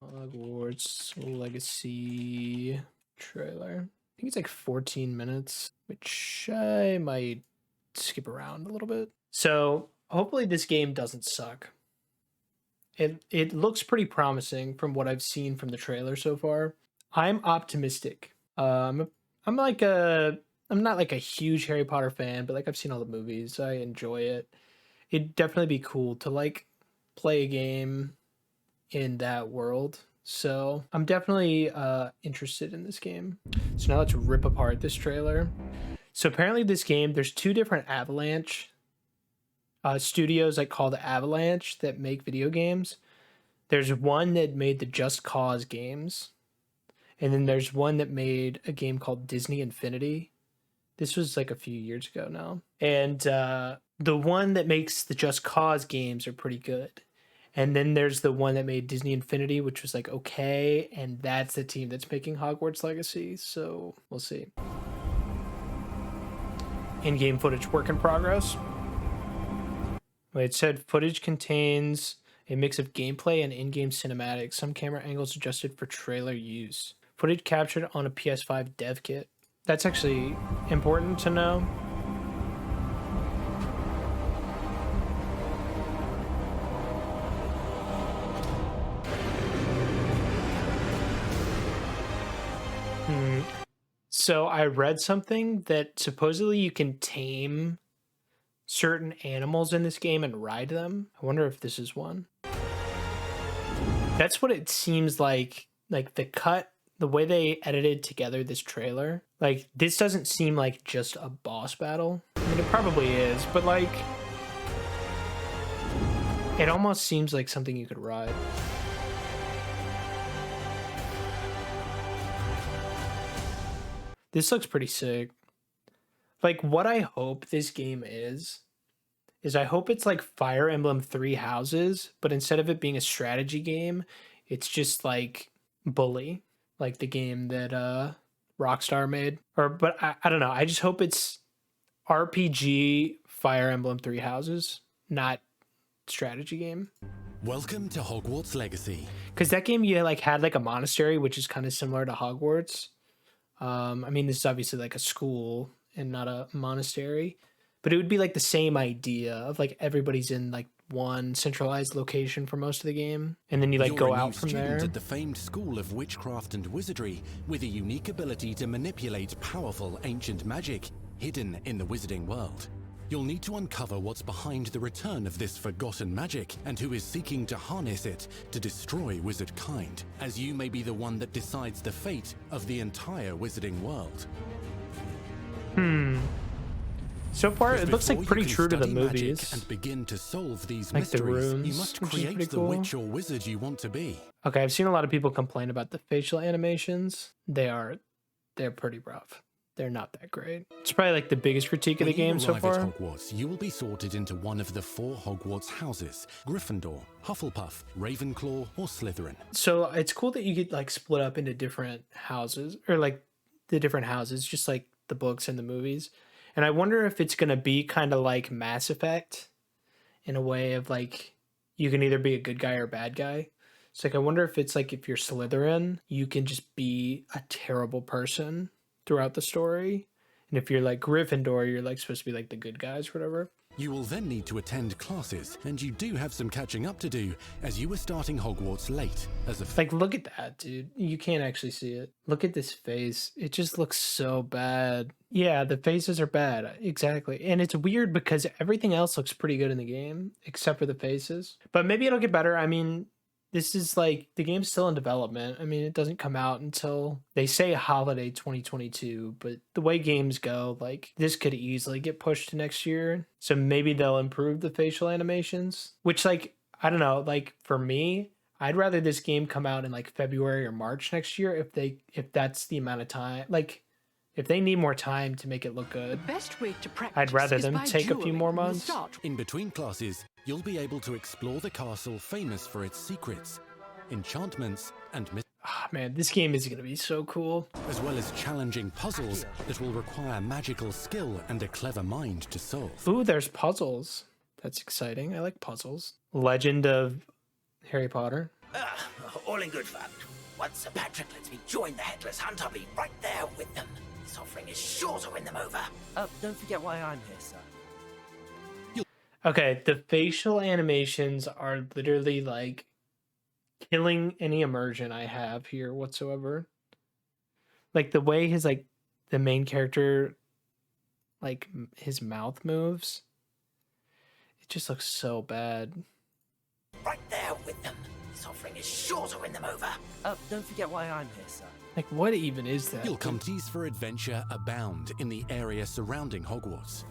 Hogwarts Legacy trailer. I think it's like 14 minutes, which I might skip around a little bit. So hopefully this game doesn't suck. It looks pretty promising from what I've seen from the trailer so far. I'm optimistic. I'm not like a huge Harry Potter fan, but like I've seen all the movies. I enjoy it. It'd definitely be cool to like play a game in that world. So I'm definitely interested in this game. So now let's rip apart this trailer. So apparently this game, there's two different Avalanche studios like called Avalanche that make video games. There's one that made the Just Cause games. And then there's one that made a game called Disney Infinity. This was like a few years ago now. And the one that makes the Just Cause games are pretty good. And then there's the one that made Disney Infinity, which was like okay. And that's the team that's making Hogwarts Legacy. So we'll see. In-game footage work in progress. It said footage contains a mix of gameplay and in-game cinematics. Some camera angles adjusted for trailer use. Footage captured on a PS5 dev kit. That's actually important to know. So I read something that supposedly you can tame certain animals in this game and ride them. I wonder if this is one. That's what it seems like the way they edited together this trailer. Like, this doesn't seem like just a boss battle. I mean, it probably is, but like, it almost seems like something you could ride. This looks pretty sick. Like, what I hope this game is I hope it's like Fire Emblem Three Houses, but instead of it being a strategy game, it's just like Bully, like the game that Rockstar made. But I don't know. I just hope it's RPG Fire Emblem Three Houses, not strategy game. Welcome to Hogwarts Legacy. Because that game you like had like a monastery, which is kind of similar to Hogwarts. I mean, this is obviously like a school and not a monastery, but it would be like the same idea of like everybody's in like one centralized location for most of the game, and then you like go out from there. At the famed School of Witchcraft and Wizardry, with a unique ability to manipulate powerful ancient magic hidden in the wizarding world. You'll need to uncover what's behind the return of this forgotten magic and who is seeking to harness it to destroy wizard kind, as you may be the one that decides the fate of the entire wizarding world. So far, it looks like pretty true to the movies. And begin to solve these like the mysteries, rooms, you must which is create pretty the cool. witch or wizard you want to be. Okay, I've seen a lot of people complain about the facial animations. They're pretty rough. They're not that great. It's probably like the biggest critique of the game so far. When you arrive at Hogwarts, you will be sorted into one of the 4 Hogwarts houses: Gryffindor, Hufflepuff, Ravenclaw, or Slytherin. So it's cool that you get like split up into different houses, or like the different houses, just like the books and the movies. And I wonder if it's gonna be kind of like Mass Effect in a way of like you can either be a good guy or a bad guy. It's like I wonder if it's like if you're Slytherin, you can just be a terrible person throughout the story, and if you're like Gryffindor, you're like supposed to be like the good guys or whatever. You will then need to attend classes, and you do have some catching up to do, as you were starting Hogwarts late as a like, look at that, dude. You can't actually see it. Look at this face. It just looks so bad. Yeah, the faces are bad. Exactly. And it's weird because everything else looks pretty good in the game, except for the faces. But maybe it'll get better. I mean, this is like, the game's still in development. I mean, it doesn't come out until, they say holiday 2022, but the way games go, like, this could easily get pushed to next year. So maybe they'll improve the facial animations, which, like, I don't know, like, for me, I'd rather this game come out in like February or March next year if that's the amount of time. Like, if they need more time to make it look good, the best way to practice I'd rather is them by take a few dueling more from the months. start. In between classes, you'll be able to explore the castle famous for its secrets, enchantments, and Ah, man, this game is gonna be so cool. as well as challenging puzzles that will require magical skill and a clever mind to solve. Ooh, there's puzzles. That's exciting. I like puzzles. Legend of Harry Potter. all in good fun. Once Sir Patrick lets me join the Headless Hunt, I'll be right there with them. This offering is sure to win them over. Don't forget why I'm here, sir. Okay, the facial animations are literally like killing any immersion I have here whatsoever. Like the way his like the main character like his mouth moves, it just looks so bad. Right there with them. This offering is sure to win them over. Don't forget why I'm here, sir. Like what even is that? You'll come teas for adventure abound in the area surrounding Hogwarts.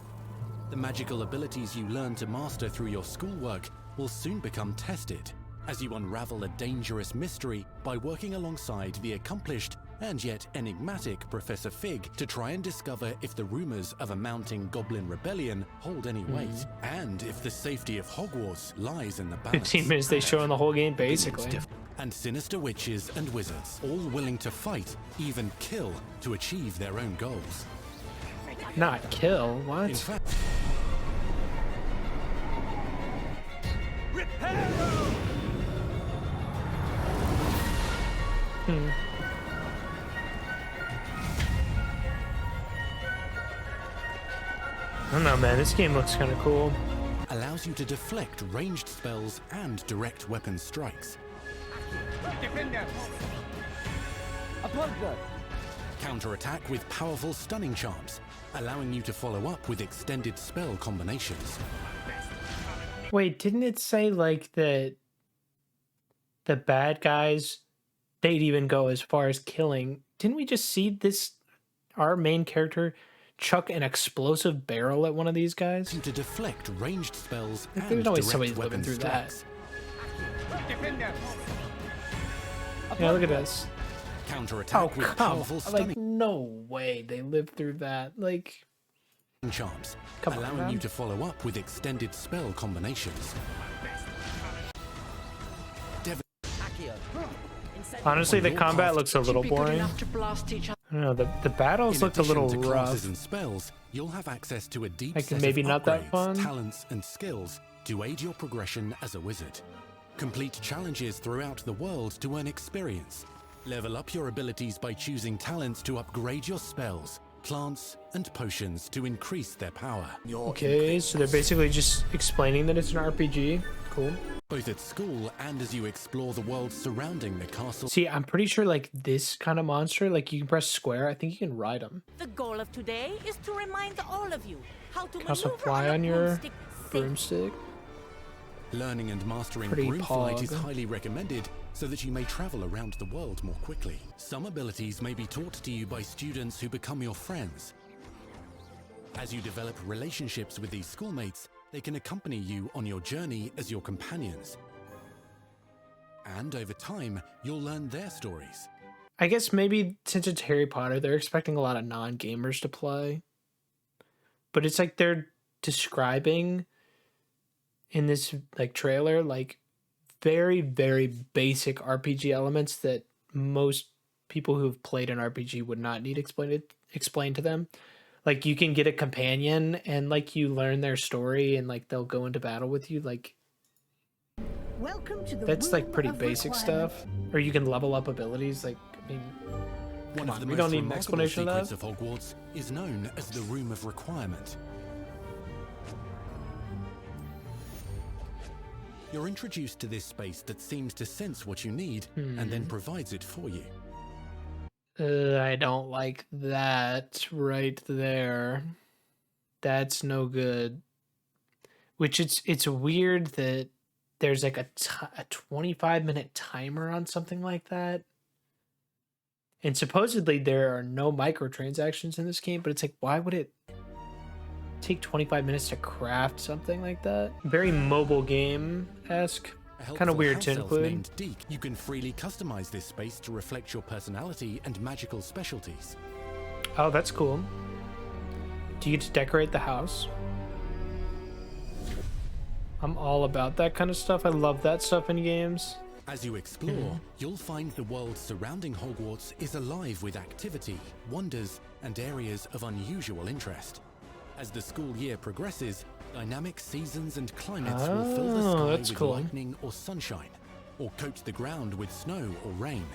The magical abilities you learn to master through your schoolwork will soon become tested as you unravel a dangerous mystery by working alongside the accomplished and yet enigmatic Professor Fig to try and discover if the rumors of a mounting goblin rebellion hold any weight, and if the safety of Hogwarts lies in the balance. 15 minutes they show in the whole game, basically. And sinister witches and wizards, all willing to fight, even kill, to achieve their own goals. Not kill, what? In fact, I don't know, man. This game looks kind of cool. allows you to deflect ranged spells and direct weapon strikes. Defender! Apollo! Counterattack with powerful stunning charms, allowing you to follow up with extended spell combinations. Wait, didn't it say like that the bad guys, they'd even go as far as killing? Didn't we just see this, our main character, chuck an explosive barrel at one of these guys? To deflect ranged spells Like, and there's always direct somebody living weapon through that. strikes. Defender! Yeah, look at this. Counterattack with powerful stunning Like, no way they lived through that. Like, charms, come on, allowing man. you to follow up with extended spell combinations. honestly, the On your combat path, looks a little boring. I don't know, the battles In looked a addition little to classes rough. and spells, you'll have access to a deep Like, set maybe of not that upgrades, fun? talents, and skills to aid your progression as a wizard. Complete challenges throughout the world to earn experience. Level up your abilities by choosing talents to upgrade your spells, plants, and potions to increase their power. Okay, so they're basically just explaining that it's an RPG. Cool. Both at school and as you explore the world surrounding the castle. See, I'm pretty sure like this kind of monster, like you can press square. I think you can ride them. The goal of today is to remind all of you how to Can also maneuver fly a on your broomstick safely. broomstick. Learning and mastering Pretty broom flight is pog. highly recommended so that you may travel around the world more quickly. Some abilities may be taught to you by students who become your friends. As you develop relationships with these schoolmates, they can accompany you on your journey as your companions. And over time, you'll learn their stories. I guess maybe since it's Harry Potter, they're expecting a lot of non-gamers to play. But it's like they're describing in this like trailer like very, very basic RPG elements that most people who've played an RPG would not need explained to them. Like you can get a companion and like you learn their story and like they'll go into battle with you. Like Welcome to the that's like room pretty of basic requirement. stuff. Or you can level up abilities. Like I mean, One come of on, the we most don't need an remarkable explanation of secrets that. of Hogwarts is known as the Room of Requirement. You're introduced to this space that seems to sense what you need and then provides it for you. I don't like that right there. That's no good. Which it's weird that there's like a 25-minute timer on something like that. And supposedly there are no microtransactions in this game, but it's like, why would it take 25 minutes to craft something like that? Very mobile game-esque. A Kind helpful of weird house to elf include. named Deke. You can freely customize this space to reflect your personality and magical specialties. Oh, that's cool. Do you get to decorate the house? I'm all about that kind of stuff. I love that stuff in games. As you explore, you'll find the world surrounding Hogwarts is alive with activity, wonders, and areas of unusual interest. As the school year progresses, dynamic seasons and climates will fill the Oh, sky that's with cool. lightning or sunshine, or coat the ground with snow or rain.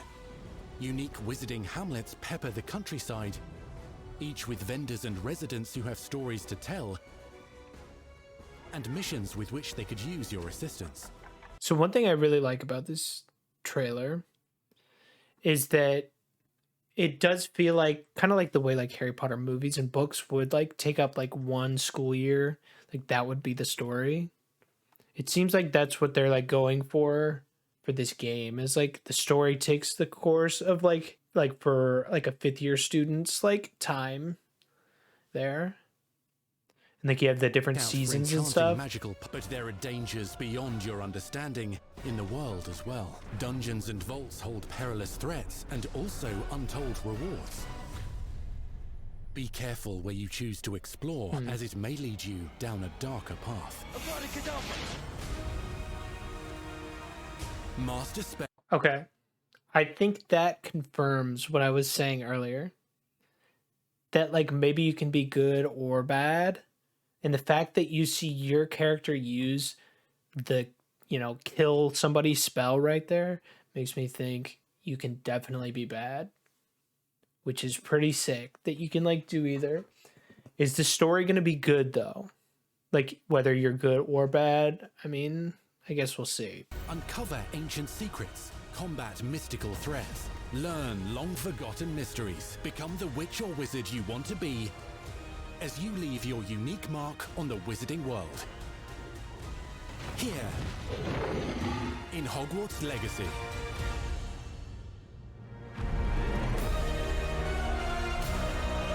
Unique wizarding hamlets pepper the countryside, each with vendors and residents who have stories to tell and missions with which they could use your assistance. So one thing I really like about this trailer is that it does feel like kind of like the way like Harry Potter movies and books would like take up like one school year. Like that would be the story. It seems like that's what they're like going for this game, is like the story takes the course of like for like a 5th year student's like time there. And like you have the different seasons and stuff. Magical, but there are dangers beyond your understanding in the world as well. Dungeons and vaults hold perilous threats and also untold rewards. Be careful where you choose to explore, as it may lead you down a darker path. Master spell. Okay. I think that confirms what I was saying earlier. That like maybe you can be good or bad. And the fact that you see your character use the, kill somebody spell right there makes me think you can definitely be bad, which is pretty sick that you can like do either. Is the story going to be good though? Like whether you're good or bad, I mean, I guess we'll see. Uncover ancient secrets, combat mystical threats, learn long forgotten mysteries, become the witch or wizard you want to be as you leave your unique mark on the wizarding world. Here, in Hogwarts Legacy.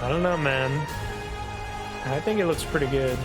I don't know, man. I think it looks pretty good.